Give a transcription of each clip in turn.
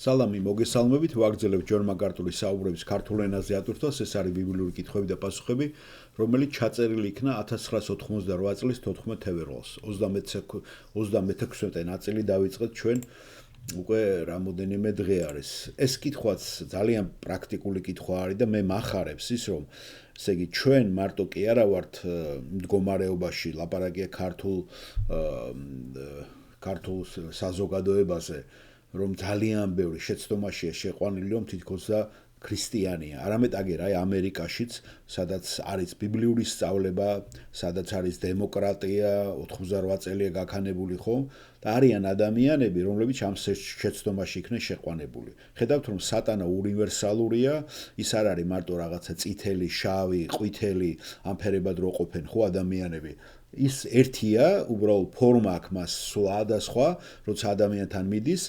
სალამი მოგესალმებით, ვაგრძელებთ ჯონ მაკარტურის საუბრების ქართულ ენაზე ატვირთვას, ეს არის ბიბლიური კითხვები და პასუხები, რომელიც ჩაწერილი იქნა 1988 წლის 14 თებერვალს. 36 ნაწილი დავიწყეთ ჩვენ უკვე რამოდენიმე დღე არის. ეს კითხვაც ძალიან პრაქტიკული კითხვა არის და მე მახარებს ის, რომ ესე იგი ჩვენ მარტო კი არა ვართ მდგომარეობაში, ლაპარაკია ქართულ საზოგადოებაზე, რომ ძალიან ბევრი შეცდომაშია შეყვანილი, რომ თითქოს და ქრისტიანია. არამედ აგერ აი ამერიკაშიც, სადაც არის ბიბლიური სწავლება, სადაც არის დემოკრატია, 88 წელია გაქანებული ხომ და არიან ადამიანები, რომლებიც ამ შეცდომაში იქნენ შეყვანებული. ხედავთ, რომ სატანა უნივერსალურია, ის არ არის მარტო რაღაცა წითელი, შავი, ყვითელი, ამ ფერებად რო ყოფენ ხო ადამიანები. ის ერთია, უბრალოდ ფორმა აქვს მას სხვადასხვა, როცა ადამიანთან მიდის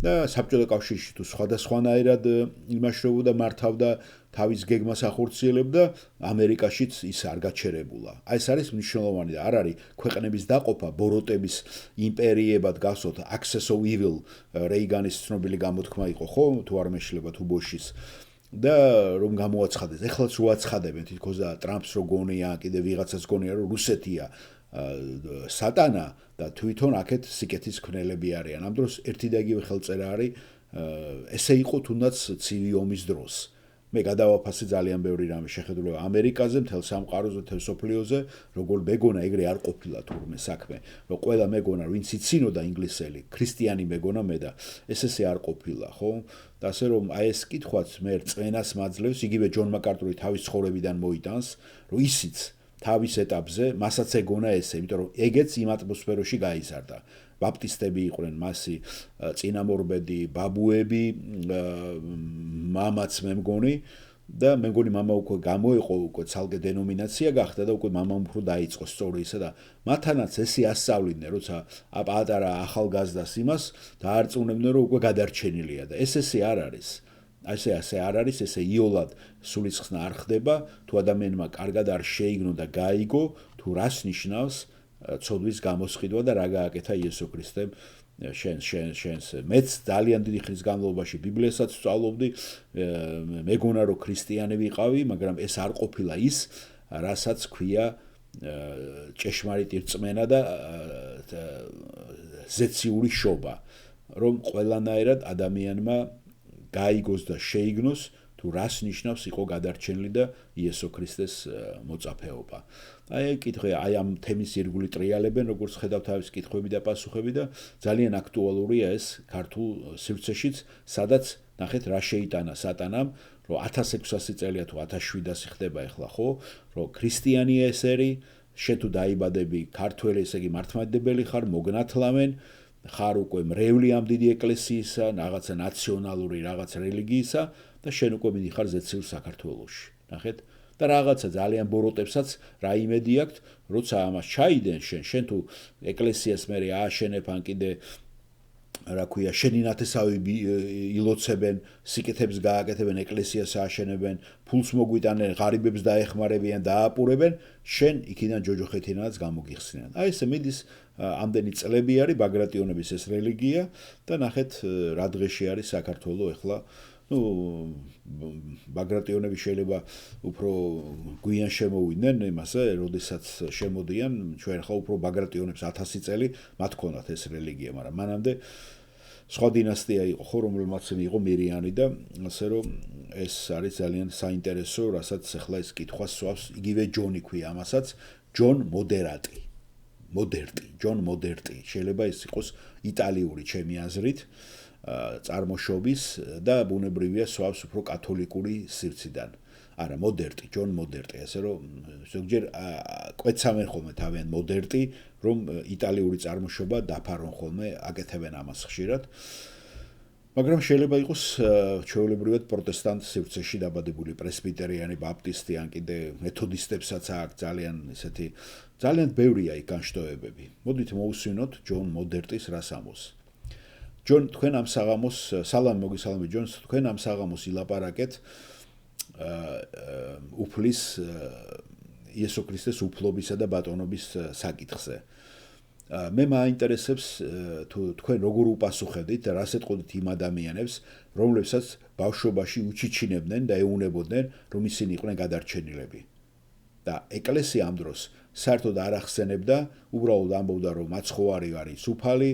და საბჭოთა კავშირში თუ სხვადასხვანაირად იმაშრებოდა, მართავდა, თავის გეგმას ახორციელებდა, ამერიკაშიც ის არ გაჩერებულა. აი ეს არის მნიშვნელოვანი და არ არის ქვეყნების დაყოფა, ბოროტების იმპერიებად გასვოთ, Axis of Evil, რეიგანის ცნობილი გამოთქმა იყო, ხო, თუ არ მეშლება თუ ბოშის. და რომ გამოაცხადეს, ეხლაც რო აცხადებენ თითქოს და ტრამპს რო გონია, კიდე ვიღაცას გონია, რომ რუსეთია სატანა და თვითონ აქეთ სიკეთის ქნელები არიან. ამ დროს ერთი და იგივე ხელწერა არის, ესე იყო თუნდაც ცივი ომის დროს. მე გადავაფასე ძალიან ბევრი რამე შეხედულება ამერიკაზე, მთელ სამყაროზე, მთელ სოფლიოზე, როგორ მეგონა ეგრე არ ყოფილა თურმე საქმე. რომ ყველა მეგონა, ვინც იცინოდა ინგლისელი, ქრისტიანი მეგონა მე და ესე არ ყოფილა, ხო? და ასე რომ აი ეს კითხვაც მე წვენას მაძლევს, იგივე ჯონ მაკარტური თავის ცხოვრებიდან მოიტანს, რომ ისიც თავის ეტაპზე მასაც ეგონა ესე, იმიტომ რომ ეგეც იმ ატმოსფეროში გაიზარდა. ბაპტისტები იყვნენ მასი, წინამორბედი, ბაბუები, მამაც მე მგონი და მე მგონი მამა უკვე გამოიყო, უკვე ცალკე დენომინაცია გახდა და უკვე მამამ უფრო დაიწყო სწორი ისა და მათანაც ესე ასწავლიდნენ, როცა პატარა ახალგაზრდას იმას დაარწმუნებდნენ, რომ უკვე გადარჩენილია და ესე არ არის. ასე არ არის, ესე იოლად სულისხსნა არ ხდება, თუ ადამიანმა კარგად არ შეიგნო და გაიგო, თუ რას ნიშნავს ცოდვის გამოსყიდვა და რა გააკეთა იესო ქრისტემ შენს. მეც ძალიან დიდი ხნის განმავლობაში ბიბლიასაც ვსწავლობდი, მეგონა რომ ქრისტიანი ვიყავი, მაგრამ ეს არ ყოფილა ის, რასაც ქვია ჭეშმარიტი რწმენა და ზეციური შობა, რომ ყველანაირად ადამიანმა გაიგოს და შეიგნოს, თუ რას ნიშნავს იყო გადარჩენილი და იესო ქრისტეს მოწაფეობა. აი კითხვა, აი ამ თემის ირგვლივ ტრიალებენ, როგორც ხედავთ თავის კითხვები და პასუხები და ძალიან აქტუალურია ეს ქართულ სივრცეშიც, სადაც ნახეთ რა შეიტანა სატანამ, რომ 1600 წელია თუ 1700 ხდება ახლა, ხო, რომ ქრისტიანია ეს ერი, შე თუ დაიბადები ქართველი, ესე იგი მართლმადიდებელი ხარ, მოგნათლავენ, ხარ უკვე მრევლი ამ დიდი ეკლესიისა, რაღაცა ნაციონალური რაღაც რელიგიისა და შენ უკვე მიდიხარ ზეცილ საქართველოში. ნახეთ? და რაღაცა ძალიან ბოროტებსაც რა იმედი აქვთ, როცა ამას ჩაიდენ შენ თუ ეკლესიას მე ააშენებ ან კიდე რა ქვია, შენი ნათესავები ილოცებენ, სიკეთებს გააკეთებენ, ეკლესიას ააშენებენ, ფულს მოგვიტანენ, ღარიბებს დაეხმარებიან, დააპურებენ, შენ იქიდან ჯოჯოხეთინაც გამოგიხსნიან. აი ესე მიდის ამდენი წლები არის ბაგრატიონების ეს რელიგია და ნახეთ რა დღეში არის საქართველოს ახლა. ბაგრატიონები შეიძლება უფრო გვიან შემოვიდნენ იმასე, როდესაც შემოდიან, ჩვენ ხა უფრო ბაგრატიონებს 1000 წელი მათ ქონათ ეს რელიგია, მაგრამ მანამდე სხვა დინასტია იყო, ხო, რომელმაც იყო მირიანი და ასე რომ ეს არის ძალიან საინტერესო, რასაც ახლა ეს კითხვა სვავს, იგივე ჯონი ქვია ამასაც, ჯონ მოდერატი. ჯონ მოდერტი. შეიძლება ეს იყოს იტალიური ჩემი აზრით. წარმოშობის და ბუნებრივია სვავს უფრო კათოლიკური სივრციდან. არა, ჯონ მოდერტი, ასე რომ ზოგჯერ კვეცავენ ხოლმე თავიანთ მოდერტი, რომ იტალიური წარმოშობა დაფარონ ხოლმე, აკეთებენ ამას ხშირად. მაგრამ შეიძლება იყოს ჩვეულებრივად პროტესტანტ სივრცეში დაბადებული პრესბიტერიანი, ბაპტისტი ან კიდე მეთოდისტებსაც აქვს ძალიან ბევრია იქ განშტოებები. მოდით მოვუსვინოთ ჯონ მოდერტის რას ამბობს. ჯონ, თქვენ ამ საღამოს, სალამი მოგესალმებით ჯონ, თქვენ ამ საღამოს ილაპარაკეთ უფლის იესო ქრისტეს უფლობისა და ბატონობის საკითხზე. მე მაინტერესებს თუ თქვენ როგორ უპასუხებდით და რას ეტყოდით იმ ადამიანებს, რომლებსაც ბავშვობაში უჩიჩინებდნენ და ეუნებოდნენ, რომ ისინი იყვნენ გადარჩენილები. და ეკლესია ამ დროს საერთოდ არ ახსენებდა, უბრალოდ ამბობდა, რომ მაცხოვარი არის უფალი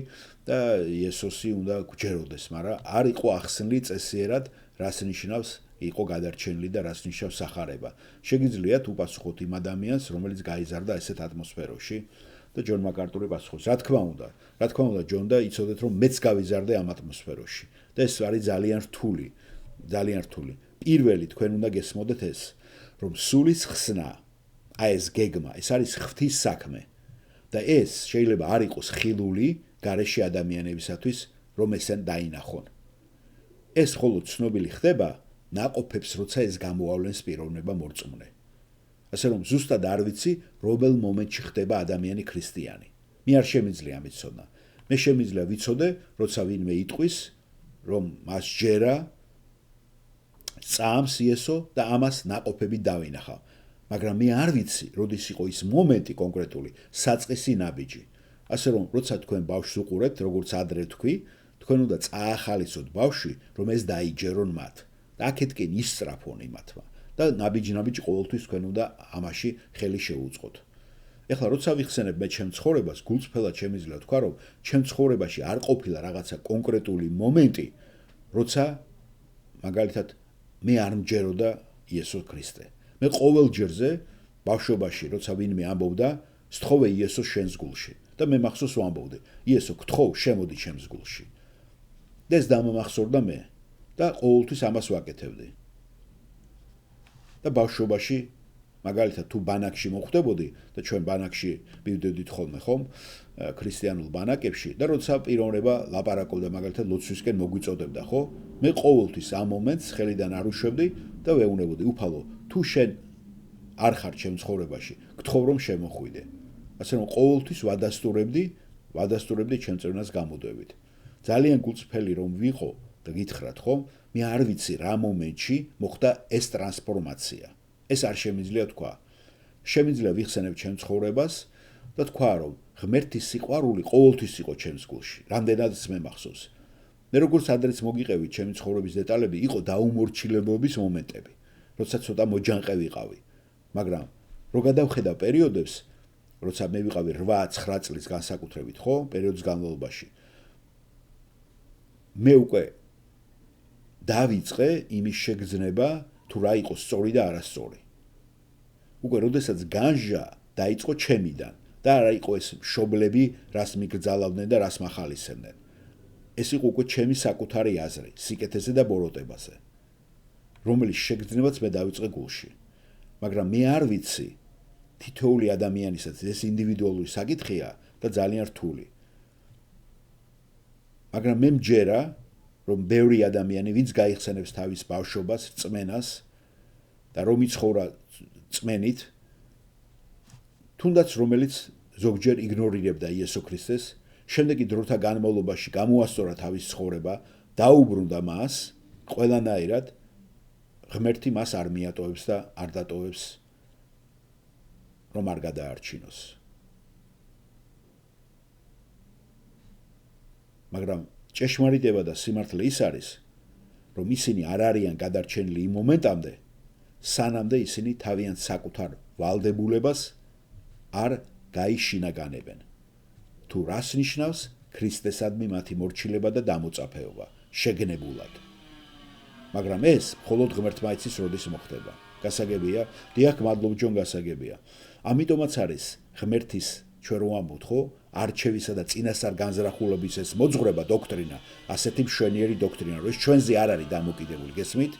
და იესოსი უნდა გჯეროდეს, მაგრამ არ იყო ახსნილი წესიერად, რას ნიშნავს იყო გადარჩენილი და რას ნიშნავს სახარება. შეგიძლიათ უპასუხოთ იმ ადამიანს, რომელიც გაიზარდა ესეთ ატმოსფეროში და ჯონ მაკარტური პასუხობს. რა თქმა უნდა, ჯონ და იცოდეთ, რომ მეც გავიზარდე ამ ატმოსფეროში და ეს არის ძალიან რთული, ძალიან რთული. პირველი თქვენ უნდა გესმოდეთ ეს, რომ სულის ხსნა, აი ეს გეგმა, ეს არის ღვთის საქმე და ეს შეიძლება არ იყოს ხილული გარეშე ადამიანებისათვის, რომ ესენ დაინახონ. ეს მხოლოდ ცნობილი ხდება ნაყოფებს, როცა ეს გამოავლენს პიროვნება მორწმუნე. ასე რომ ზუსტად არ ვიცი, რომელ მომენტში ხდება ადამიანი ქრისტიანი. მე არ შემიძლია მიცოდნა. მე შემიძლია ვიცოდე, როცა ვინმე იტყვის, რომ მას ჯერა წამს იესო და ამას ნაყოფები დავინახავ. მაგრამ მე არ ვიცი, როდის იყო ის მომენტი კონკრეტული, საწყისი ნაბიჯი. ასე რომ, როცა თქვენ ბავშვს უყურებთ, როგორც ადრე თქვი, თქვენ უნდა წაახალისოთ ბავშვი, რომ ეს დაიჯერონ მათ. და აქეთკენ ისწრაფონ იმათმა. და ნაბიჯი ყოველთვის თქვენ უნდა ამაში ხელი შეუწყოთ. ეხლა როცა ვიხსენებ მე ჩემ ცხოვრებას, გულწრფელად შემიძლია თქვა, რომ ჩემ ცხოვრებაში არ ყოფილა რაღაცა კონკრეტული მომენტი, როცა მაგალითად მე არ მჯეროდა იესო ქრისტე. მე ყოველ ჯერზე ბავშვობაში, როცა ვინმე ამბობდა, სთხოვე იესოს შენს გულში და მე მახსოვს ვამბობდი, იესო, გთხოვ, შემოდი ჩემს გულში. და ეს დამამახსოვრდა მე და ყოველთვის ამას ვაკეთებდი. და ბავშვობაში მაგალითად თუ ბანაკში მოხვდებოდი და ჩვენ ბანაკში მივდივდით ხოლმე ხომ ქრისტიანულ ბანაკებში და როცა პიროვნება ლაპარაკობდა მაგალითად ლოცვისკენ მოგვიწოდებდა ხო მე ყოველთვის ამ მომენტს ხელიდან არ უშვებდი და ვეუბნებოდი უფალო თუ შენ არ ხარ ჩემ ცხოვრებაში გთხოვ რომ შემოხვიდე ასე რომ ყოველთვის ვადასტურებდი ჩემ წევნას გამოდვებით ძალიან გულწრფელი რომ ვიყო და გითხრათ ხო მე არ ვიცი რა მომენტში მოხდა ეს ტრანსფორმაცია ეს არ შემიძლია თქვა შემიძლია ვიხსენებ ჩემ ცხოვრებას და თქვა რომ ღმერთის სიყვარული ყოველთვის იყო ჩემს გულში რამდენადაც მე მახსოვს მე როგორც ადრეც მოგიყევით ჩემი ცხოვრების დეტალები იყო დაუმორჩილებობის მომენტები როცა ცოტა მოჯანყე ვიყავი მაგრამ რო გადავხედავ პერიოდებს როცა მე ვიყავი 8-9 წლის განსაკუთრებით ხო პერიოდის განმავლობაში მე უკვე დავიწყე იმის შეგრძნება თუ რა იყო სწორი და არასწორი. უკვე როდესაც განჟა დაიწყო ჩემიდან და რა იყო ეს მშობლები, რას მიგრძალავდნენ და რას მახალისებდნენ. ეს იყო უკვე ჩემი საკუთარი აზრი, სიკეთეზე და ბოროტებაზე, რომელიც შეგრძნებაც მე დავიწყე გულში. მაგრამ მე არ ვიცი, თითოეული ადამიანისაც ეს ინდივიდუალური საკითხია და ძალიან რთული. მაგრამ მე მჯერა რომ ბევრი ადამიანი ვინც გაიხსენებს თავის ბავშვობას, რწმენას და რომ იცხოვრა წმენით, თუნდაც რომელიც ზოგჯერ იგნორირებდა იესო ქრისტეს, შემდეგი დროთა განმავლობაში გამოასწორა თავის ცხოვრება, დაუბრუნდა მას, ყველანაირად ღმერთი მას არ მიატოვებს და არ დატოვებს, რომ არ გადაარჩინოს. მაგრამ ჭეშმარიტება და სიმართლე ის არის, რომ ისინი არ არიან გადარჩენილი იმ მომენტამდე, სანამდე ისინი თავიანთ საკუთარ ვალდებულებას არ გაიშინაგანებენ. თუ რას ნიშნავს ქრისტესადმი მათი მორჩილება და დამოწაფეობა, შეგნებულად. მაგრამ ეს მხოლოდ ღმერთმა იცის როდის მოხდება. გასაგებია, დიახ, მადლობ ჯონ გასაგებია. ამიტომაც არის ღმერთის ჩვენ რო ამბობთ, ხო? არჩევისა და წინასწარ განზრახულობის ეს მოძღვრება დოქტრინა, ასეთი მშვენიერი დოქტრინა, რომ ეს ჩვენზე არ არის დამოკიდებული, გესმით?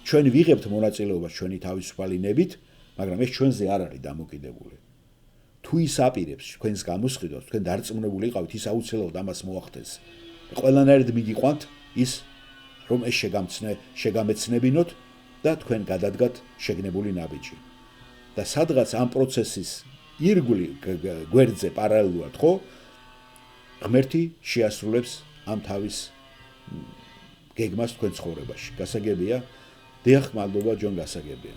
ჩვენ ვიღებთ მონაწილეობას ჩვენი თავისუფალი ნებით, მაგრამ ეს ჩვენზე არ არის დამოკიდებული. თუ ის აპირებს თქვენს გამოსყიდვას, თქვენ დარწმუნებული იყავით, ის აუცილებლად ამას მოახდენს. ყველანაირად მიგიყვანთ ის, რომ ეს შეგამეცნებინოთ და თქვენ გადადგათ შეგნებული ნაბიჯი. და სადღაც ამ პროცესის ირგვლივ გვერდზე პარალელურად ხო ღმერთი შეასრულებს ამ თავის გეგმას თქვენ ცხოვრებაში. გასაგებია, დიახ, მადლობა ჯონ გასაგებია.